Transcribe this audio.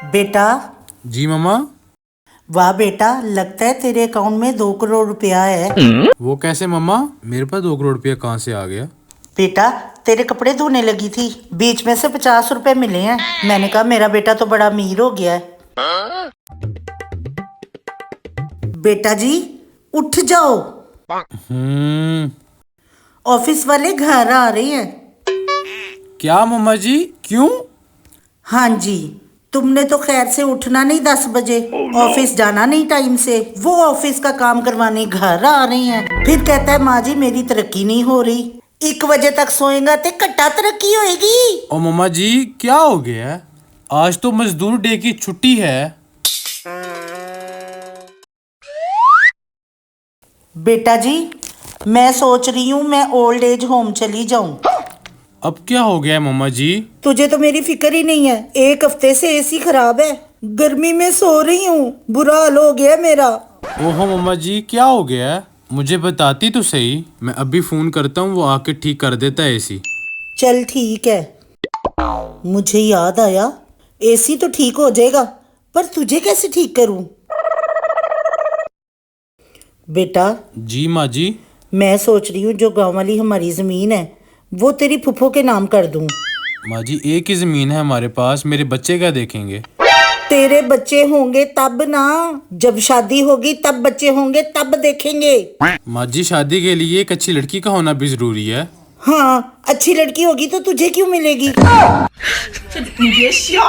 बेटा। जी मम्मा। वाह बेटा, लगता है तेरे अकाउंट में 2 करोड़ रुपया है। वो कैसे मम्मा? मेरे पास 2 करोड़ रुपया कहाँ से आ गया? बेटा, तेरे कपड़े धोने लगी थी, बीच में से 50 रुपए मिले हैं। मैंने कहा मेरा बेटा तो बड़ा अमीर हो गया है। बेटा जी, उठ जाओ। हम्म। ऑफिस वाले घर आ रहे हैं। क्या मम्मा जी, क्यों? हाँ जी, तुमने तो खैर से उठना नहीं 10 बजे। ऑफिस जाना नहीं टाइम से, वो ऑफिस का काम करवाने घर आ रहे हैं। फिर कहता है माँ जी मेरी तरक्की नहीं हो रही। 1 बजे तक सोएगा तो कट्टा तरक्की होएगी। ओ मम्मा जी, क्या हो गया? आज तो मजदूर डे की छुट्टी है। बेटा जी, मैं सोच रही हूँ मैं ओल्ड एज होम चली जाऊं। अब क्या हो गया मम्मा जी? तुझे तो मेरी फिक्र ही नहीं है। 1 हफ्ते से एसी खराब है, गर्मी में सो रही हूँ, बुरा हाल हो गया मेरा। ओहो मम्मा जी, क्या हो गया? मुझे बताती तो सही, मैं अभी फोन करता हूँ, वो आके ठीक कर देता है एसी। चल ठीक है। मुझे याद आया, एसी तो ठीक हो जाएगा, पर तुझे कैसे ठीक करूं? बेटा, जी माँ जी। मैं सोच रही हूँ जो गांव वाली हमारी जमीन है वो तेरी फुफो के नाम कर दूं। माँ जी, एक ही जमीन है हमारे पास, मेरे बच्चे क्या देखेंगे? तेरे बच्चे होंगे तब ना, जब शादी होगी तब बच्चे होंगे तब देखेंगे। माँ जी, शादी के लिए एक अच्छी लड़की का होना भी जरूरी है। हाँ, अच्छी लड़की होगी तो तुझे क्यों मिलेगी?你别笑。